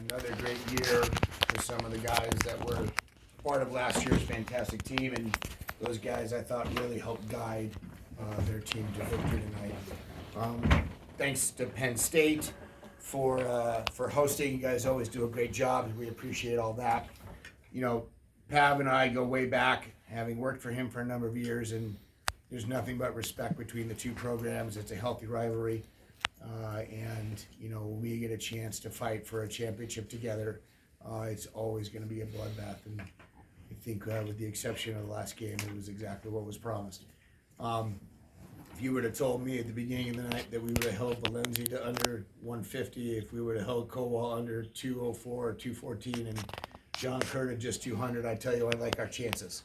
Another great year for some of the guys that were part of last year's fantastic team, and those guys I thought really helped guide their team to victory tonight. Thanks to Penn State for hosting. You guys always do a great job, and we appreciate all that. You know, Pav and I go way back, having worked for him for a number of years, and there's nothing but respect between the two programs. It's a healthy rivalry. And, you know, we get a chance to fight for a championship together. It's always going to be a bloodbath. And I think with the exception of the last game, it was exactly what was promised. If you would have told me at the beginning of the night that we would have held Valenzi to under 150, if we would have held Kowal under 204 or 214, and John Curd at just 200, I tell you, I like our chances.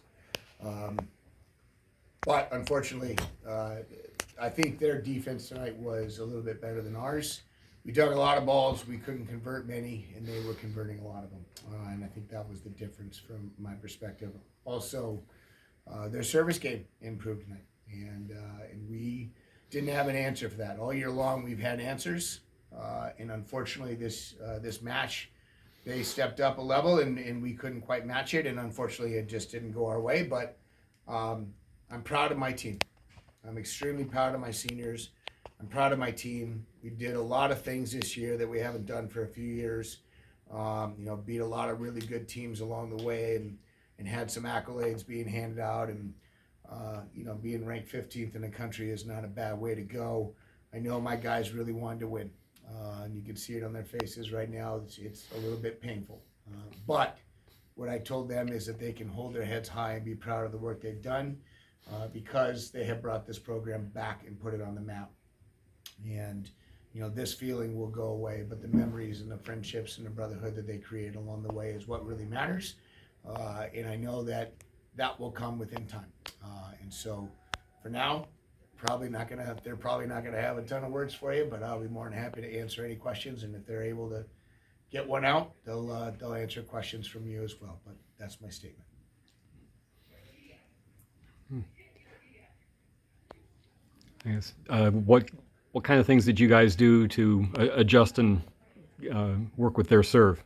But unfortunately, I think their defense tonight was a little bit better than ours. We dug a lot of balls. We couldn't convert many, and they were converting a lot of them. And I think that was the difference from my perspective. Also, their service game improved tonight, and we didn't have an answer for that. All year long, we've had answers, and unfortunately, this match, they stepped up a level, and we couldn't quite match it, and unfortunately, it just didn't go our way. But I'm proud of my team. I'm extremely proud of my seniors. I'm proud of my team. We did a lot of things this year that we haven't done for a few years. You know, beat a lot of really good teams along the way, and had some accolades being handed out. And you know, being ranked 15th in the country is not a bad way to go. I know my guys really wanted to win, and you can see it on their faces right now. It's a little bit painful, but what I told them is that they can hold their heads high and be proud of the work they've done. Because they have brought this program back and put it on the map. And, you know, this feeling will go away, but the memories and the friendships and the brotherhood that they create along the way is what really matters. And I know that will come within time. And so for now, they're probably not gonna have a ton of words for you, but I'll be more than happy to answer any questions. And if they're able to get one out, they'll answer questions from you as well. But that's my statement. I guess, what kind of things did you guys do to adjust and work with their serve?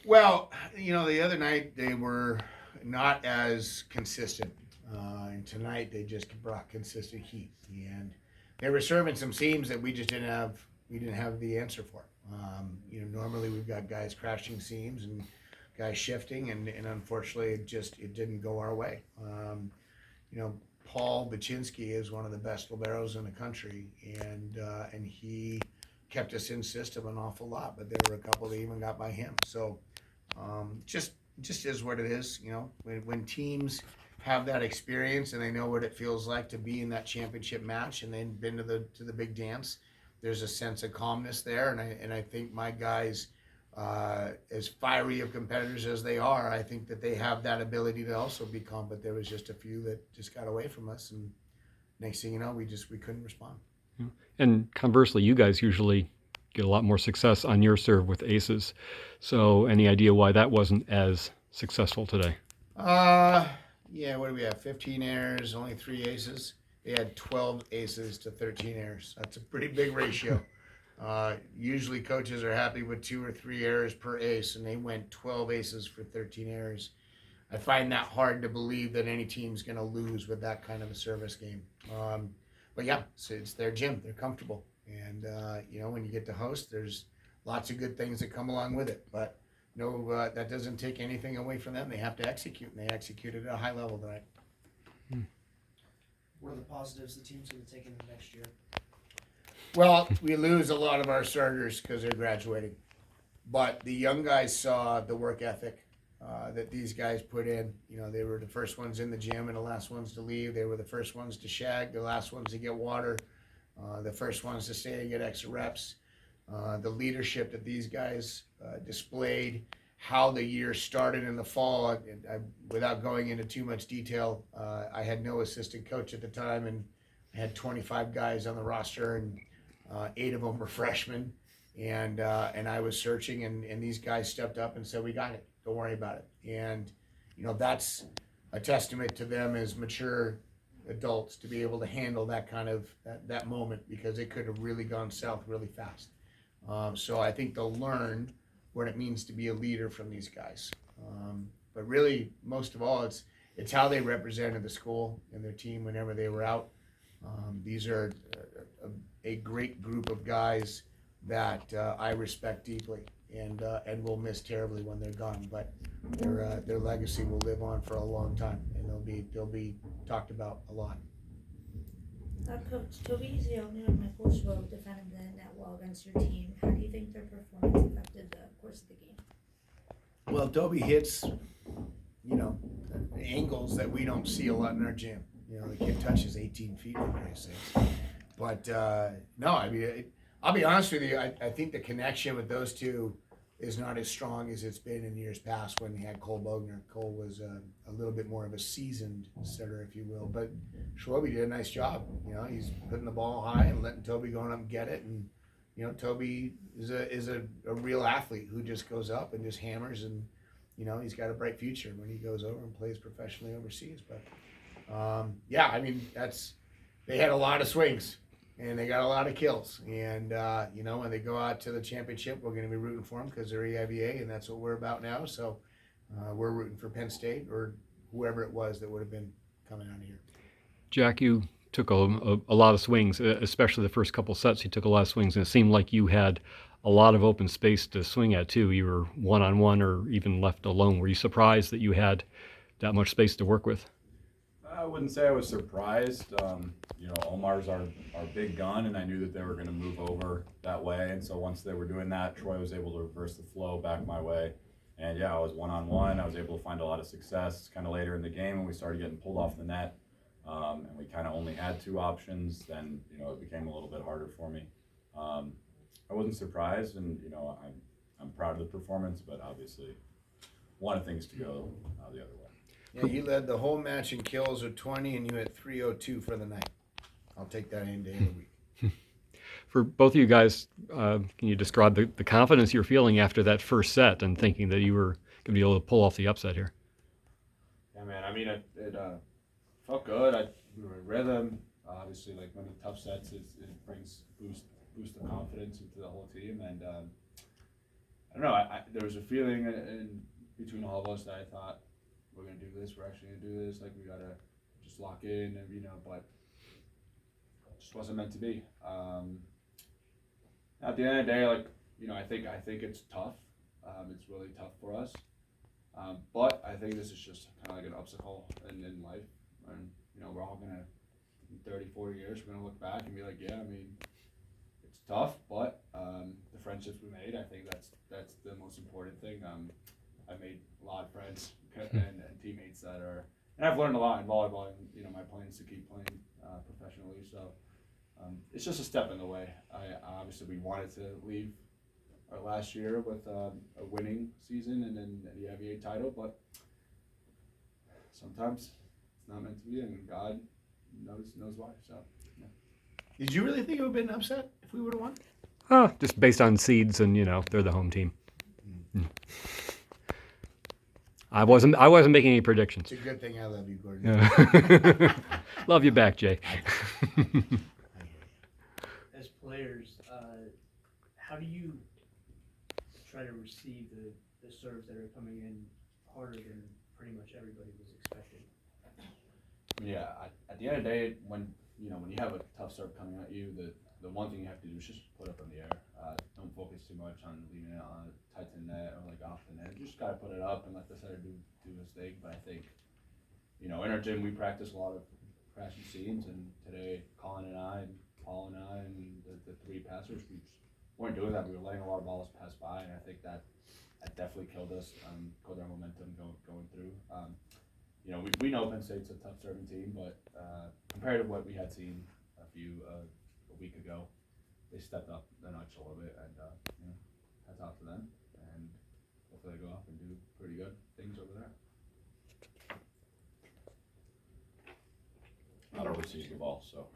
Well, you know, the other night they were not as consistent, and tonight they just brought consistent heat, and they were serving some seams that we just didn't have. We didn't have the answer for. You know, normally we've got guys crashing seams and guys shifting, and unfortunately it didn't go our way. You know, Paul Baczynski is one of the best liberos in the country, and he kept us in system an awful lot. But there were a couple that even got by him. So just is what it is. You know, when teams have that experience and they know what it feels like to be in that championship match, and they've been to the big dance, there's a sense of calmness there. And I think my guys, as fiery of competitors as they are, I think that they have that ability to also be calm. But there was just a few that just got away from us, and next thing you know, we couldn't respond. And conversely, you guys usually get a lot more success on your serve with aces. So any idea why that wasn't as successful today? Yeah, what do we have? 15 errors, only 3 aces. They had 12 aces to 13 errors. That's a pretty big ratio. Usually coaches are happy with 2 or 3 errors per ace, and they went 12 aces for 13 errors. I find that hard to believe that any team's going to lose with that kind of a service game. But yeah, it's their gym. They're comfortable. And, you know, when you get to host, there's lots of good things that come along with it. But no, that doesn't take anything away from them. They have to execute, and they executed at a high level tonight. What are the positives the team's going to take into next year? Well, we lose a lot of our starters because they're graduating. But the young guys saw the work ethic that these guys put in. You know, they were the first ones in the gym and the last ones to leave. They were the first ones to shag, the last ones to get water, the first ones to stay and get extra reps. The leadership that these guys displayed, how the year started in the fall. Without going into too much detail, I had no assistant coach at the time, and I had 25 guys on the roster, and 8 of them were freshmen. And I was searching, and these guys stepped up and said, "We got it. Don't worry about it." And you know, that's a testament to them as mature adults to be able to handle that kind of that moment, because it could have really gone south really fast. So I think they'll learn what it means to be a leader from these guys. But really, most of all, it's how they represented the school and their team whenever they were out. These are a great group of guys that I respect deeply, and will miss terribly when they're gone. But their legacy will live on for a long time, and they'll be talked about a lot. Coach, Toby is the only one my coach will defended the net well against your team. How do you think their performance affected the course of the game? Well, Toby hits, angles that we don't see a lot in our gym. The kid touches 18 feet for Christ's sakes. But no, I mean, I'll be honest with you. I think the connection with those two is not as strong as it's been in years past when they had Cole Bogner. Cole was a little bit more of a seasoned setter, if you will. But Schwabe did a nice job. He's putting the ball high and letting Toby go up and get it. And Toby is a real athlete who just goes up and just hammers, and he's got a bright future when he goes over and plays professionally overseas. But yeah, I mean, they had a lot of swings and they got a lot of kills. And when they go out to the championship, we're going to be rooting for them because they're EIVA, and that's what we're about now. So we're rooting for Penn State or whoever it was that would have been coming out of here. Jack, you took a lot of swings, especially the first couple sets. You took a lot of swings, and it seemed like you had a lot of open space to swing at too. You were one-on-one or even left alone. Were you surprised that you had that much space to work with? I wouldn't say I was surprised. Omar's our big gun, and I knew that they were going to move over that way. And so once they were doing that, Troy was able to reverse the flow back my way. And yeah, I was one-on-one. I was able to find a lot of success kind of later in the game when we started getting pulled off the net. And we kind of only had two options. Then, it became a little bit harder for me. I wasn't surprised, and, I'm proud of the performance, but obviously wanted things to go the other way. Yeah, you led the whole match in kills of 20, and you had 302 for the night. I'll take that any day of the week. For both of you guys, can you describe the confidence you're feeling after that first set and thinking that you were going to be able to pull off the upset here? Yeah, man. I mean, it felt good. We were in rhythm. Obviously, like when the tough sets, it brings boost the confidence into the whole team. And I don't know. There was a feeling in between all of us that I thought, we're gonna do this. We're actually gonna do this. Like we gotta just lock in, and but it just wasn't meant to be. At the end of the day, I think it's tough. It's really tough for us. But I think this is just kind of like an obstacle in life, and we're all gonna, in 30, 40 years, we're gonna look back and be like, yeah, I mean, it's tough, but the friendships we made, I think that's the most important thing. I made a lot of friends and teammates that are, and I've learned a lot in volleyball. And, my plan is to keep playing professionally. So it's just a step in the way. Obviously we wanted to leave our last year with a winning season and then the EIVA title, but sometimes it's not meant to be, and God knows why. So. Yeah. Did you really think it would have been an upset if we would have won? Just based on seeds and, they're the home team. Mm. I wasn't making any predictions. It's a good thing I love you, Gordon. Yeah. Love you back, Jay. As players, how do you try to receive the serves that are coming in harder than pretty much everybody was expecting? Yeah, at the end of the day, when you have a tough serve coming at you, the one thing you have to do is just put it up in the air. Don't focus too much on leaving it on tight to the net or off the net. You just gotta put it up and let the setter do his thing. But I think, in our gym we practice a lot of crashing seams, and today Colin and I and Paul and I and the three passers, we just weren't doing that. We were letting a lot of balls pass by, and I think that definitely killed us, killed our momentum going through. We know Penn State's a tough serving team, but compared to what we had seen a week ago, they stepped up the notch a little bit, and hats off to them, and hopefully they go off and do pretty good things over there. Not overseas the ball, so.